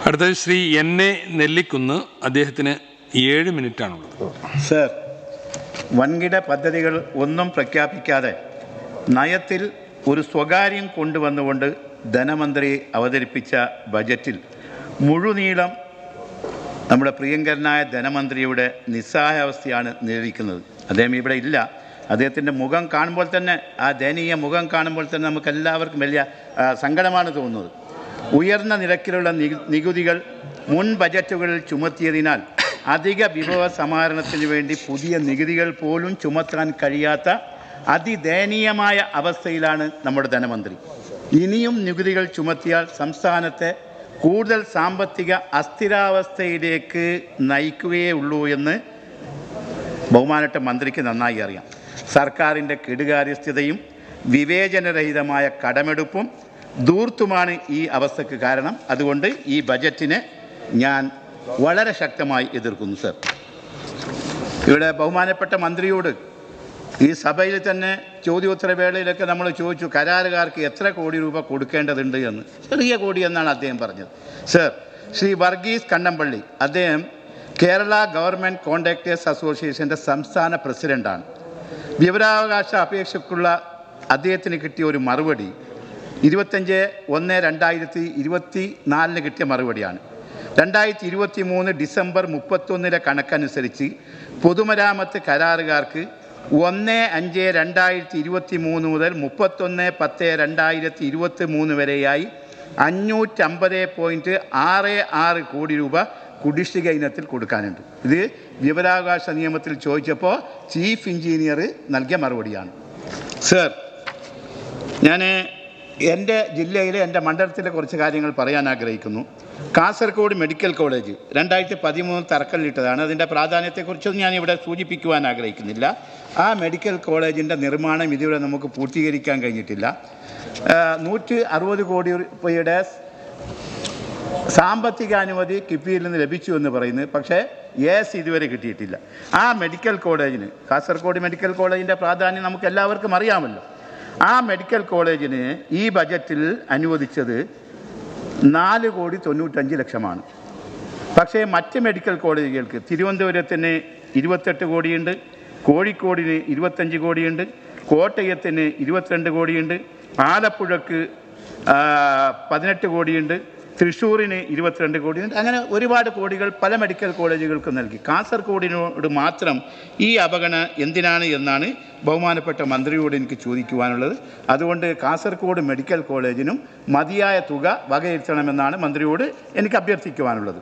അടുത്തത് Shri N A Nellikunnu, അദ്ദേഹത്തിന് 7 മിനിറ്റാണുള്ളത്. Sir, വൻകിട പദ്ധതികൾ ഒന്നും പ്രഖ്യാപിക്കാതെ നയത്തിൽ ഒരു സ്വകാര്യം കൊണ്ടുവന്നുകൊണ്ട് ധനമന്ത്രി അവതരിപ്പിച്ച ബജറ്റിൽ മുഴുനീളം നമ്മുടെ പ്രിയങ്കരനായ ധനമന്ത്രിയുടെ നിസ്സഹായാവസ്ഥയാണ് നിലനിൽക്കുന്നത്. അദ്ദേഹം ഇവിടെ ഇല്ല. അദ്ദേഹത്തിൻ്റെ മുഖം കാണുമ്പോൾ തന്നെ, ആ ദയനീയ മുഖം കാണുമ്പോൾ തന്നെ നമുക്ക് എല്ലാവർക്കും വലിയ സങ്കടമാണ് തോന്നുന്നത്. ഉയർന്ന നിരക്കിലുള്ള നികുതികൾ മുൻ ബജറ്റുകളിൽ ചുമത്തിയതിനാൽ അധിക വിഭവ സമാഹരണത്തിന് വേണ്ടി പുതിയ നികുതികൾ പോലും ചുമത്താൻ കഴിയാത്ത അതിദയനീയമായ അവസ്ഥയിലാണ് നമ്മുടെ ധനമന്ത്രി. ഇനിയും നികുതികൾ ചുമത്തിയാൽ സംസ്ഥാനത്തെ കൂടുതൽ സാമ്പത്തിക അസ്ഥിരാവസ്ഥയിലേക്ക് നയിക്കുകയേ ഉള്ളൂ എന്ന് ബഹുമാനപ്പെട്ട മന്ത്രിക്ക് നന്നായി അറിയാം. സർക്കാരിൻ്റെ കെടുകാര്യസ്ഥതയും വിവേചനരഹിതമായ കടമെടുപ്പും ധൂർത്തുമാണ് ഈ അവസ്ഥയ്ക്ക് കാരണം. അതുകൊണ്ട് ഈ ബജറ്റിനെ ഞാൻ വളരെ ശക്തമായി എതിർക്കുന്നു. സർ, ഇവിടെ ബഹുമാനപ്പെട്ട മന്ത്രിയോട് ഈ സഭയിൽ തന്നെ ചോദ്യോത്തരവേളയിലൊക്കെ നമ്മൾ ചോദിച്ചു, കരാറുകാർക്ക് എത്ര കോടി രൂപ കൊടുക്കേണ്ടതുണ്ട് എന്ന്. ചെറിയ കോടി എന്നാണ് അദ്ദേഹം പറഞ്ഞത്. സർ, ശ്രീ വർഗീസ് കണ്ണമ്പള്ളി, അദ്ദേഹം കേരള ഗവൺമെൻറ് കോൺട്രാക്ടേഴ്സ് അസോസിയേഷൻ്റെ സംസ്ഥാന പ്രസിഡൻ്റാണ്. വിവരാവകാശ അപേക്ഷയ്ക്കുള്ള അദ്ദേഹത്തിന് കിട്ടിയ ഒരു മറുപടി 25/1/2024 കിട്ടിയ മറുപടിയാണ്. 2023 ഡിസംബർ 31 കണക്കനുസരിച്ച് പൊതുമരാമത്ത് കരാറുകാർക്ക് 1/5/2023 മുതൽ 31/10/2023 വരെയായി 550.66 കോടി രൂപ കുടിശ്ശിക ഇനത്തിൽ കൊടുക്കാനുണ്ട്. ഇത് വിവരാവകാശ നിയമത്തിൽ ചോദിച്ചപ്പോൾ ചീഫ് എഞ്ചിനീയർ നൽകിയ മറുപടിയാണ്. സർ, ഞാൻ എൻ്റെ ജില്ലയിലെ, എൻ്റെ മണ്ഡലത്തിലെ കുറച്ച് കാര്യങ്ങൾ പറയാൻ ആഗ്രഹിക്കുന്നു. Kasaragod medical college 2013 തറക്കല്ലിട്ടതാണ്. അതിൻ്റെ പ്രാധാന്യത്തെക്കുറിച്ചൊന്നും ഞാനിവിടെ സൂചിപ്പിക്കുവാൻ ആഗ്രഹിക്കുന്നില്ല. ആ മെഡിക്കൽ കോളേജിൻ്റെ നിർമ്മാണം ഇതുവരെ നമുക്ക് പൂർത്തീകരിക്കാൻ കഴിഞ്ഞിട്ടില്ല. 160 കോടി രൂപയുടെ സാമ്പത്തിക അനുമതി കിഫ്ബിയിൽ നിന്ന് ലഭിച്ചു എന്ന് പറയുന്നത്, പക്ഷേ ഇതുവരെ കിട്ടിയിട്ടില്ല. ആ മെഡിക്കൽ കോളേജിന്, കാസർഗോഡ് മെഡിക്കൽ കോളേജിൻ്റെ പ്രാധാന്യം നമുക്ക് എല്ലാവർക്കും അറിയാമല്ലോ. ആ മെഡിക്കൽ കോളേജിന് ഈ ബജറ്റിൽ അനുവദിച്ചത് 4,95,00,000 പക്ഷേ മറ്റ് മെഡിക്കൽ കോളേജുകൾക്ക് തിരുവനന്തപുരത്തിന് 28 കോടിയുണ്ട്, കോഴിക്കോടിന് 25 കോടിയുണ്ട്, കോട്ടയത്തിന് 22 കോടിയുണ്ട്, ആലപ്പുഴക്ക് 18 കോടിയുണ്ട്, തൃശ്ശൂരിന് 22 കോടിയുണ്ട്. അങ്ങനെ ഒരുപാട് കോടികൾ പല മെഡിക്കൽ കോളേജുകൾക്ക് നൽകി. കാസർഗോഡിനോട് മാത്രം ഈ അവഗണന എന്തിനാണ് എന്നാണ് ബഹുമാനപ്പെട്ട മന്ത്രിയോട് എനിക്ക് ചോദിക്കുവാനുള്ളത്. അതുകൊണ്ട് കാസർഗോഡ് മെഡിക്കൽ കോളേജിനും മതിയായ തുക വകയിരുത്തണമെന്നാണ് മന്ത്രിയോട് എനിക്ക് അഭ്യർത്ഥിക്കുവാനുള്ളത്.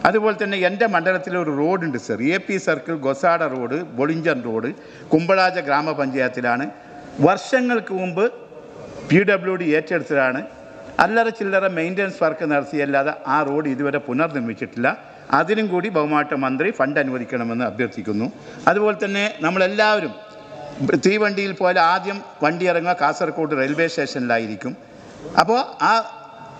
അതുപോലെ തന്നെ എൻ്റെ മണ്ഡലത്തിലെ ഒരു റോഡുണ്ട് sir, AP circle Gosada road, Bolinjan road, Kumbalaja ഗ്രാമപഞ്ചായത്തിലാണ്. വർഷങ്ങൾക്ക് മുമ്പ് PWD ഏറ്റെടുത്തതാണ്. അല്ലറ ചില്ലറ മെയിൻ്റനൻസ് വർക്ക് നടത്തിയല്ലാതെ ആ റോഡ് ഇതുവരെ പുനർനിർമ്മിച്ചിട്ടില്ല. അതിനും കൂടി ബഹുമാനപ്പെട്ട മന്ത്രി ഫണ്ട് അനുവദിക്കണമെന്ന് അഭ്യർത്ഥിക്കുന്നു. അതുപോലെ തന്നെ നമ്മളെല്ലാവരും തീവണ്ടിയിൽ പോലെ ആദ്യം വണ്ടി ഇറങ്ങുക കാസർഗോഡ് റെയിൽവേ സ്റ്റേഷനിലായിരിക്കും. അപ്പോൾ ആ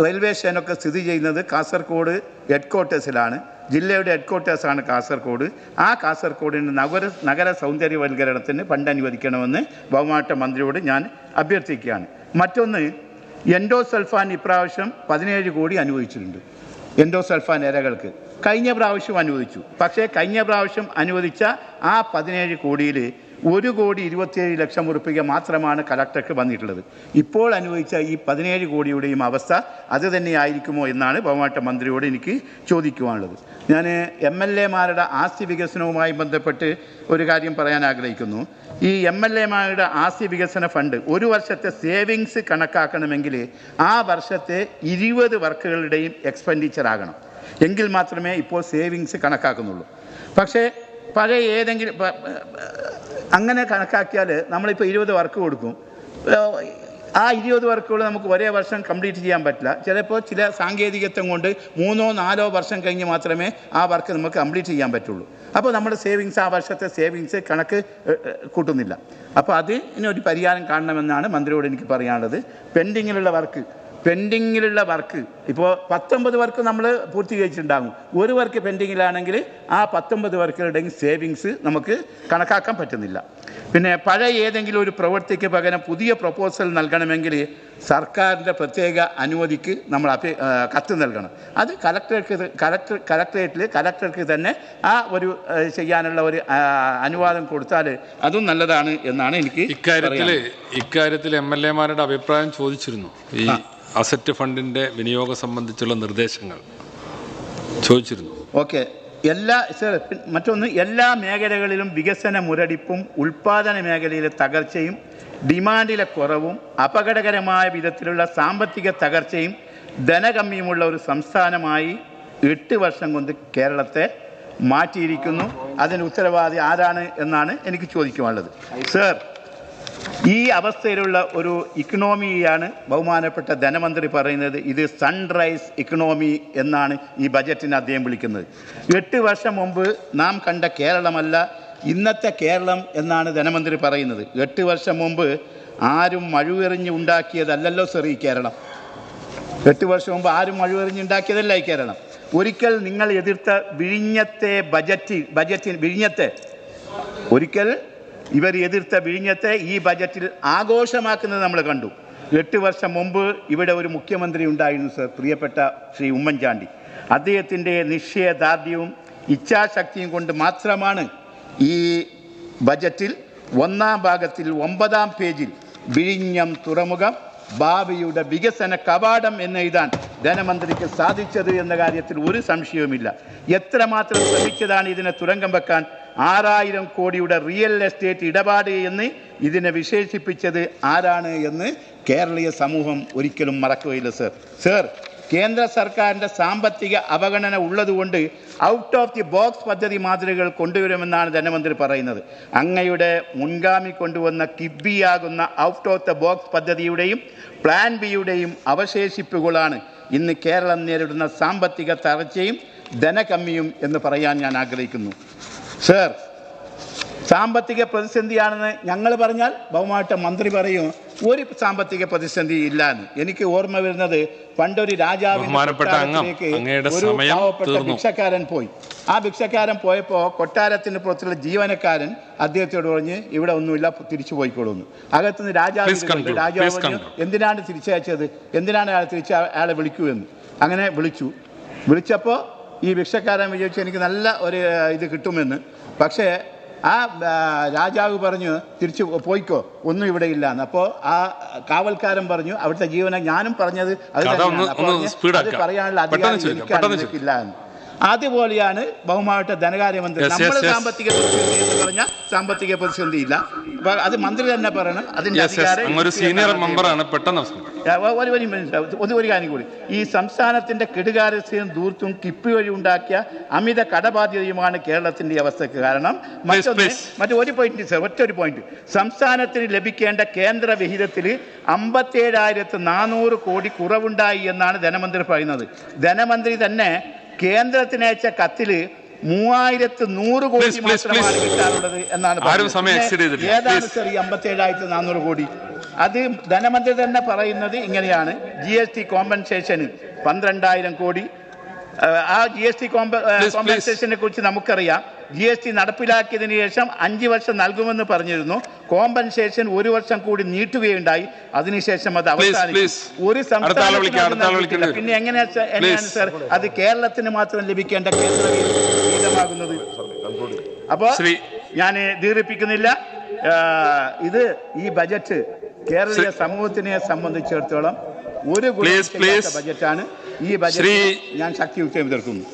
റെയിൽവേ സ്റ്റേഷനൊക്കെ സ്ഥിതി ചെയ്യുന്നത് കാസർഗോഡ് ഹെഡ്ക്വാർട്ടേഴ്സിലാണ്. ജില്ലയുടെ ഹെഡ്ക്വാർട്ടേഴ്സാണ് കാസർഗോഡ്. ആ കാസർഗോഡിന് നഗര സൗന്ദര്യവൽക്കരണത്തിന് ഫണ്ട് അനുവദിക്കണമെന്ന് ബഹുമാനപ്പെട്ട മന്ത്രിയോട് ഞാൻ അഭ്യർത്ഥിക്കുകയാണ്. മറ്റൊന്ന്, എൻഡോസൾഫാൻ ഇപ്രാവശ്യം 17 കോടി അനുവദിച്ചിട്ടുണ്ട്. എൻഡോസൾഫാൻ ഇരകൾക്ക് കഴിഞ്ഞ പ്രാവശ്യം അനുവദിച്ചു. പക്ഷേ കഴിഞ്ഞ പ്രാവശ്യം അനുവദിച്ച ആ 17 കോടിയിൽ 1,27,00,000 രൂപ മാത്രമാണ് കളക്ടർക്ക് വന്നിട്ടുള്ളത്. ഇപ്പോൾ അനുവദിച്ച ഈ 17 കോടിയുടെയും അവസ്ഥ അത് തന്നെയായിരിക്കുമോ എന്നാണ് ബഹുമാനപ്പെട്ട മന്ത്രിയോട് എനിക്ക് ചോദിക്കുവാനുള്ളത്. ഞാൻ MLA-മാരുടെ ആസ്തി വികസനവുമായി ബന്ധപ്പെട്ട് ഒരു കാര്യം പറയാൻ ആഗ്രഹിക്കുന്നു. ഈ MLA-മാരുടെ ആസ്തി വികസന ഫണ്ട് ഒരു വർഷത്തെ സേവിങ്സ് കണക്കാക്കണമെങ്കിൽ ആ വർഷത്തെ 20 വർക്കുകളുടെയും എക്സ്പെൻഡിച്ചർ ആകണം. എങ്കിൽ മാത്രമേ ഇപ്പോൾ സേവിങ്സ് കണക്കാക്കുന്നുള്ളൂ. പക്ഷേ പഴയ ഏതെങ്കിലും അങ്ങനെ കണക്കാക്കിയാൽ നമ്മളിപ്പോൾ 20 വർക്ക് കൊടുക്കും. ആ 20 വർക്കുകൾ നമുക്ക് ഒരേ വർഷം കംപ്ലീറ്റ് ചെയ്യാൻ പറ്റില്ല. ചിലപ്പോൾ ചില സാങ്കേതികത്വം കൊണ്ട് 3-4 വർഷം കഴിഞ്ഞ് മാത്രമേ ആ വർക്ക് നമുക്ക് കംപ്ലീറ്റ് ചെയ്യാൻ പറ്റുള്ളൂ. അപ്പോൾ നമ്മുടെ സേവിങ്സ്, ആ വർഷത്തെ സേവിങ്സ് കണക്ക് കൂട്ടുന്നില്ല. അപ്പോൾ അതിനൊരു പരിഹാരം കാണണമെന്നാണ് മന്ത്രിയോട് എനിക്ക് പറയാനുള്ളത്. പെൻഡിങ്ങിലുള്ള വർക്ക് ഇപ്പോൾ 19 വർക്ക് നമ്മൾ പൂർത്തീകരിച്ചിട്ടുണ്ടാകും. ഒരു വർക്ക് പെൻഡിങ്ങിലാണെങ്കിൽ ആ 19 വർക്കുകളുടെയും സേവിങ്സ് നമുക്ക് കണക്കാക്കാൻ പറ്റുന്നില്ല. പിന്നെ പഴയ ഏതെങ്കിലും ഒരു പ്രവൃത്തിക്ക് പകരം പുതിയ പ്രപ്പോസൽ നൽകണമെങ്കിൽ സർക്കാരിൻ്റെ പ്രത്യേക അനുമതിക്ക് നമ്മൾ കത്ത് നൽകണം. അത് കലക്ടർക്ക് തന്നെ ആ ഒരു ചെയ്യാനുള്ള ഒരു അനുവാദം കൊടുത്താൽ അതും നല്ലതാണ് എന്നാണ് എനിക്ക് ഇക്കാര്യത്തിൽ MLA-മാരുടെ അഭിപ്രായം ചോദിച്ചിരുന്നു. ഈ അസറ്റ് ഫണ്ടിൻ്റെ വിനിയോഗം സംബന്ധിച്ചുള്ള നിർദ്ദേശങ്ങൾ ചോദിച്ചിരുന്നു. ഓക്കെ. മറ്റൊന്ന്, എല്ലാ മേഖലകളിലും വികസന മുരടിപ്പും ഉൽപ്പാദന മേഖലയിലെ തകർച്ചയും ഡിമാൻഡിലെ കുറവും അപകടകരമായ വിധത്തിലുള്ള സാമ്പത്തിക തകർച്ചയും ധനകമ്മിയുമുള്ള ഒരു സംസ്ഥാനമായി 8 വർഷം കൊണ്ട് കേരളത്തെ മാറ്റിയിരിക്കുന്നു. അതിന് ഉത്തരവാദി ആരാണ് എന്നാണ് എനിക്ക് ചോദിക്കുവാനുള്ളത്. സർ, ഈ അവസ്ഥയിലുള്ള ഒരു ഇക്കണോമിയാണ് ബഹുമാനപ്പെട്ട ധനമന്ത്രി പറയുന്നത് ഇത് സൺറൈസ് ഇക്കണോമി എന്നാണ് ഈ ബജറ്റിനെ അദ്ദേഹം വിളിക്കുന്നത്. 8 വർഷം മുമ്പ് നാം കണ്ട കേരളമല്ല ഇന്നത്തെ കേരളം എന്നാണ് ധനമന്ത്രി പറയുന്നത്. 8 വർഷം മുമ്പ് ആരും മഴുവെറിഞ്ഞ് ഉണ്ടാക്കിയതല്ലല്ലോ സർ ഈ കേരളം. 8 വർഷം മുമ്പ് ആരും മഴുവെറിഞ്ഞ് ഉണ്ടാക്കിയതല്ല ഈ കേരളം. ഒരിക്കൽ നിങ്ങൾ എതിർത്ത വിഴിഞ്ഞത്തെ വിഴിഞ്ഞത്തെ ഇവർ എതിർത്ത വിഴിഞ്ഞത്തെ ഈ ബജറ്റിൽ ആഘോഷമാക്കുന്നത് നമ്മൾ കണ്ടു. 8 വർഷം മുമ്പ് ഇവിടെ ഒരു മുഖ്യമന്ത്രി ഉണ്ടായിരുന്നു സർ, പ്രിയപ്പെട്ട ശ്രീ ഉമ്മൻചാണ്ടി. അദ്ദേഹത്തിൻ്റെ നിശ്ചയദാർഢ്യവും ഇച്ഛാശക്തിയും കൊണ്ട് മാത്രമാണ് ഈ ബജറ്റിൽ 1-ാം ഭാഗത്തിൽ 9-ാം പേജിൽ വിഴിഞ്ഞം തുറമുഖം ഭാവിയുടെ വികസന കവാടം എന്നെഴുതാൻ ധനമന്ത്രിക്ക് സാധിച്ചത് എന്ന കാര്യത്തിൽ ഒരു സംശയവുമില്ല. എത്രമാത്രം ശ്രമിച്ചതാണ് ഇതിനെ തുരങ്കം വെക്കാൻ. 6000 കോടിയുടെ റിയൽ എസ്റ്റേറ്റ് ഇടപാട് എന്ന് ഇതിനെ വിശേഷിപ്പിച്ചത് ആരാണ് എന്ന് കേരളീയ സമൂഹം ഒരിക്കലും മറക്കുകയില്ല സർ. കേന്ദ്ര സർക്കാരിൻ്റെ സാമ്പത്തിക അവഗണന ഉള്ളതുകൊണ്ട് ഔട്ട് ഓഫ് ദി ബോക്സ് പദ്ധതി മാതൃകകൾ കൊണ്ടുവരുമെന്നാണ് ധനമന്ത്രി പറയുന്നത്. അങ്ങയുടെ മുൻഗാമി കൊണ്ടുവന്ന കിബിയാകുന്ന ഔട്ട് ഓഫ് ദ ബോക്സ് പദ്ധതിയുടെയും പ്ലാൻ ബിയുടെയും അവശേഷിപ്പുകളാണ് ഇന്ന് കേരളം നേരിടുന്ന സാമ്പത്തിക തകർച്ചയും ധനകമ്മിയും എന്ന് പറയാൻ ഞാൻ ആഗ്രഹിക്കുന്നു. സർ, സാമ്പത്തിക പ്രതിസന്ധിയാണെന്ന് ഞങ്ങൾ പറഞ്ഞാൽ ബഹുമാനപ്പെട്ട മന്ത്രി പറയും ഒരു സാമ്പത്തിക പ്രതിസന്ധി ഇല്ല എന്ന്. എനിക്ക് ഓർമ്മ വരുന്നത് പണ്ടൊരു രാജാവിലേക്ക് ഒരു പാവപ്പെട്ട ഭിക്ഷക്കാരൻ പോയി. ആ ഭിക്ഷക്കാരൻ പോയപ്പോൾ കൊട്ടാരത്തിന് പുറത്തുള്ള ജീവനക്കാരൻ അദ്ദേഹത്തോട് പറഞ്ഞ് ഇവിടെ ഒന്നുമില്ല, തിരിച്ചു പോയിക്കോളൂന്ന്. അകത്തുനിന്ന് രാജാവ് പറഞ്ഞു എന്തിനാണ് തിരിച്ചയച്ചത്, എന്തിനാണ് അയാളെ വിളിക്കൂ എന്ന്. അങ്ങനെ വിളിച്ചപ്പോൾ ഈ ഭിക്ഷക്കാരൻ വിചാരിച്ചു എനിക്ക് നല്ല ഒരു ഇത് കിട്ടുമെന്ന്. പക്ഷേ ആ രാജാവ് പറഞ്ഞു തിരിച്ചു പോയിക്കോ, ഒന്നും ഇവിടെ ഇല്ല എന്ന്. അപ്പോൾ ആ കാവൽക്കാരൻ പറഞ്ഞു അവിടുത്തെ ഞാനും പറഞ്ഞത് അത് പറയാനുള്ള അധികാരം എനിക്കില്ല എന്ന്. അതുപോലെയാണ് ബഹുമാനപ്പെട്ട ധനകാര്യമന്ത്രി നമ്മൾ സാമ്പത്തിക പ്രതിസന്ധി എന്ന് പറഞ്ഞാൽ സാമ്പത്തിക പ്രതിസന്ധി ഇല്ല, അത് മന്ത്രി തന്നെ പറയണം. അതിൻ്റെ ഒരു കാര്യം കൂടി, ഈ സംസ്ഥാനത്തിൻ്റെ കെടുകാര്യസ്ഥയും ദൂർത്തും കിപ്പി വഴി ഉണ്ടാക്കിയ അമിത കടബാധ്യതയുമാണ് കേരളത്തിൻ്റെ അവസ്ഥയ്ക്ക് കാരണം. മറ്റൊരു പോയിന്റ് സർ, ഒറ്റൊരു പോയിന്റ്, സംസ്ഥാനത്തിന് ലഭിക്കേണ്ട കേന്ദ്ര വിഹിതത്തിൽ 57,400 കോടി കുറവുണ്ടായി എന്നാണ് ധനമന്ത്രി പറയുന്നത്. ധനമന്ത്രി തന്നെ കേന്ദ്രത്തിന് അയച്ച കത്തിൽ 3100 കോടി മാത്രമാണ് കിട്ടാറുള്ളത് എന്നാണ് പറയുന്നത്. ഏതാണ് സർ ഈ 57,400 കോടി? അത് ധനമന്ത്രി തന്നെ പറയുന്നത് ഇങ്ങനെയാണ്. GST കോമ്പൻസേഷന് 12,000 കോടി. ആ GST കോമ്പൻസേഷനെ കുറിച്ച് നമുക്കറിയാം. GST നടപ്പിലാക്കിയതിനു ശേഷം 5 വർഷം നൽകുമെന്ന് പറഞ്ഞിരുന്നു. കോമ്പൻസേഷൻ 1 വർഷം കൂടി നീട്ടുകയുണ്ടായി. അതിനുശേഷം അത് അവസാനിച്ചു. ഒരു സംസ്ഥാനത്തിന് പിന്നെ എങ്ങനെയാണ് സർ അത് കേരളത്തിന് മാത്രം ലഭിക്കേണ്ട കേന്ദ്ര വിഹിതമാകുന്നത്? അപ്പോൾ ഞാൻ ദീർഘിപ്പിക്കുന്നില്ല. ഈ ബജറ്റ് കേരളീയ സമൂഹത്തിനെ സംബന്ധിച്ചിടത്തോളം ഒരു ഗുണം ബജറ്റാണ്. ഈ ബജറ്റ് ഞാൻ ശക്തിയുക്തം എതിർക്കുന്നു.